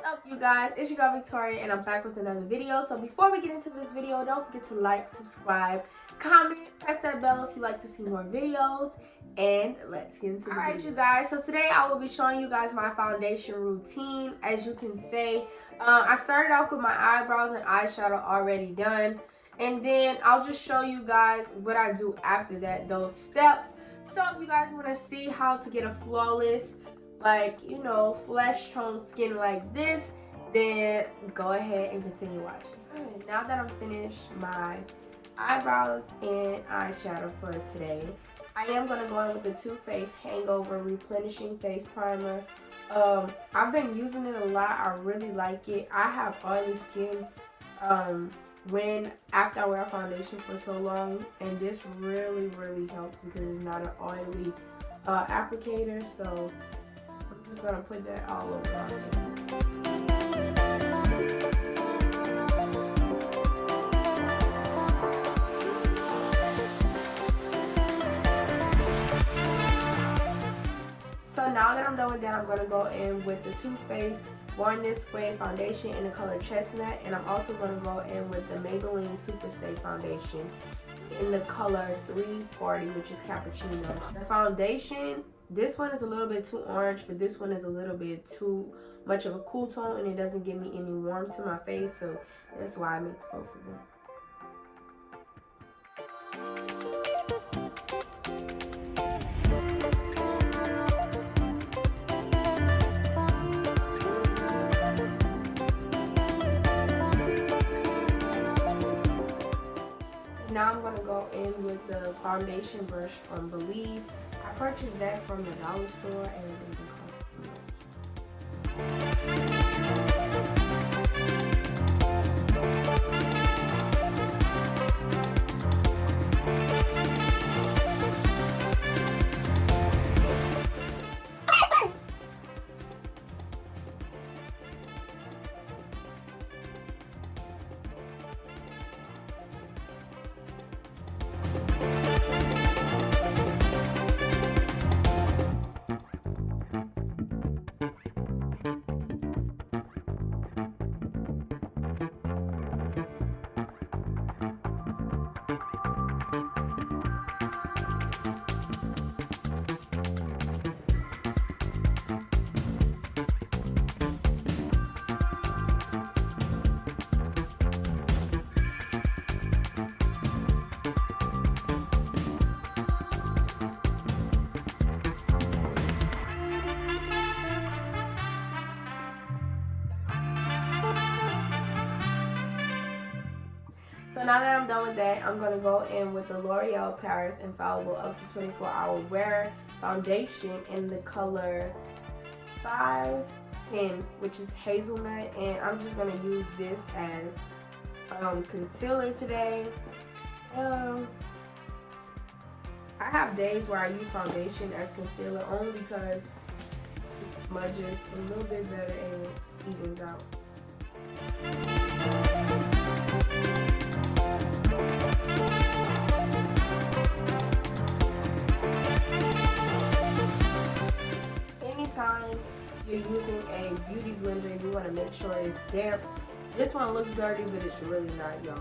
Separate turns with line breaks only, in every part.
up, you guys? It's your girl Victoria and I'm back with another video. So before we get into this video, don't forget to like, subscribe, comment, press that bell if you like to see more videos, and let's get into the video. Alright, you guys, so today I will be showing you guys my foundation routine. As you can see, I started off with my eyebrows and eyeshadow already done, and then I'll just show you guys what I do after that, those steps. So if you guys want to see how to get a flawless, like, you know, flesh tone skin like this, then go ahead and continue watching. Alright, now that I'm finished my eyebrows and eyeshadow for today, I am going to go in with the Too Faced Hangover Replenishing Face Primer. I've been using it a lot. I really like it. I have oily skin after I wear a foundation for so long, and this really helps because it's not an oily applicator. So I'm just gonna put that all over my face. So now that I'm done with that, I'm gonna go in with the Too Faced Born This Way foundation in the color Chestnut, and I'm also gonna go in with the Maybelline Super Stay foundation in the color 340, which is Cappuccino. The foundation, this one is a little bit too orange, but this one is a little bit too much of a cool tone, and it doesn't give me any warmth to my face, so that's why I mix both of them. Now I'm going to go in with the foundation brush from Believe. I purchased that from the dollar store and it didn't cost too So now that I'm done with that, I'm going to go in with the L'Oreal Paris Infallible Up to 24 Hour Wear Foundation in the color 510, which is hazelnut, and I'm just going to use this as concealer today. I have days where I use foundation as concealer only because it smudges a little bit better and it evens out. Anytime you're using a beauty blender, you want to make sure it's damp. This one looks dirty, but it's really not, y'all.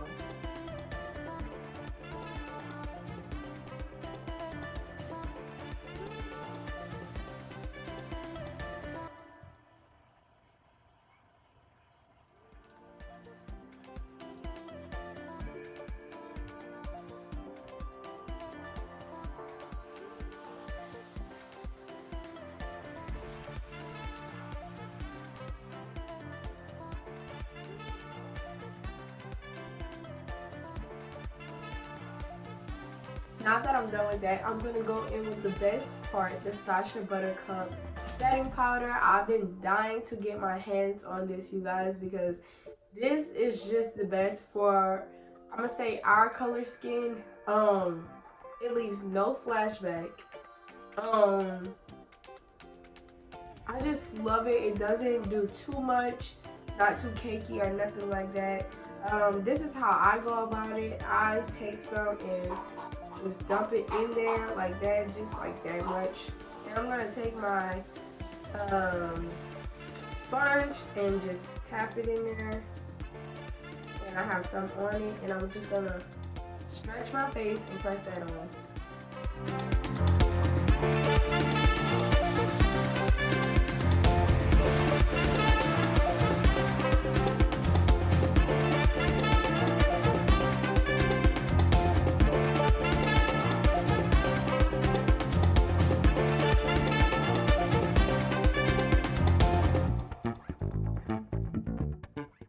Now that I'm done with that, I'm going to go in with the best part, the Sasha Buttercup setting powder. I've been dying to get my hands on this, you guys, because this is just the best for, I'm going to say, our color skin. It leaves no flashback. I just love it. It doesn't do too much. It's not too cakey or nothing like that. This is how I go about it. I take some and just dump it in there like that, just like that much. And I'm gonna take my sponge and just tap it in there. And I have some on it, and I'm just gonna stretch my face and press that on.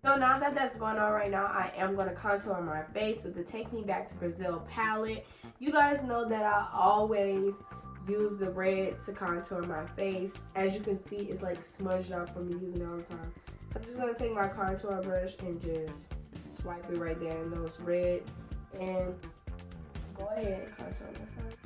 So now that that's going on right now, I am going to contour my face with the Take Me Back to Brazil palette. You guys know that I always use the reds to contour my face. As you can see, it's like smudged out from me using it all the time. So I'm just going to take my contour brush and just swipe it right there in those reds. And go ahead and contour my face.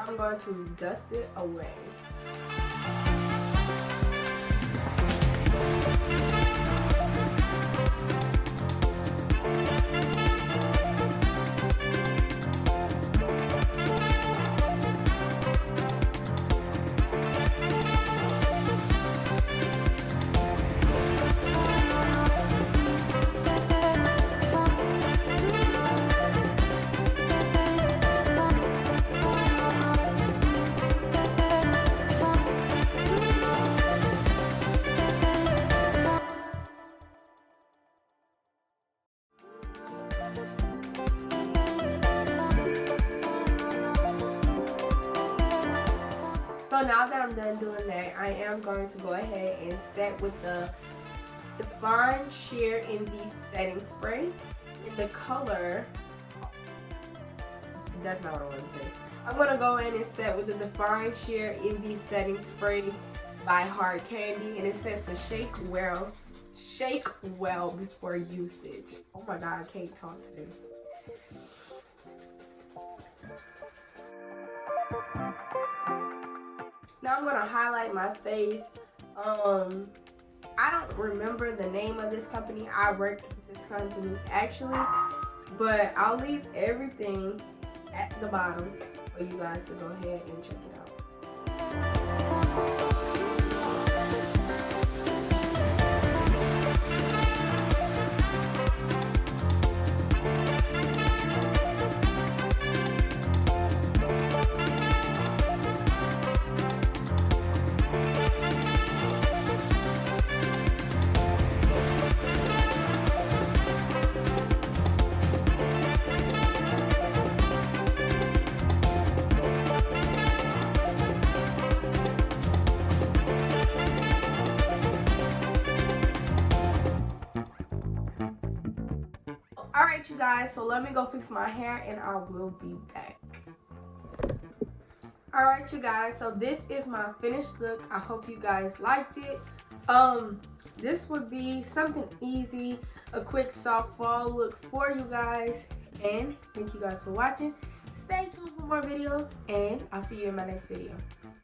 I'm going to dust it away. So now that I'm done doing that, I am going to go ahead and set with the Fine Sheer in the setting spray in the color. That's not what I want to say. I'm going to go in and set with the Fine Sheer in the setting spray by Hard Candy, and it says to shake well before usage. Oh my god, I can't talk today. Now I'm gonna highlight my face. I don't remember the name of this company. I worked with this company actually, but I'll leave everything at the bottom for you guys to go ahead and check it out. Alright you guys, so let me go fix my hair and I will be back. Alright you guys, so this is my finished look. I hope you guys liked it. This would be something easy, a quick soft fall look for you guys. And thank you guys for watching. Stay tuned for more videos and I'll see you in my next video.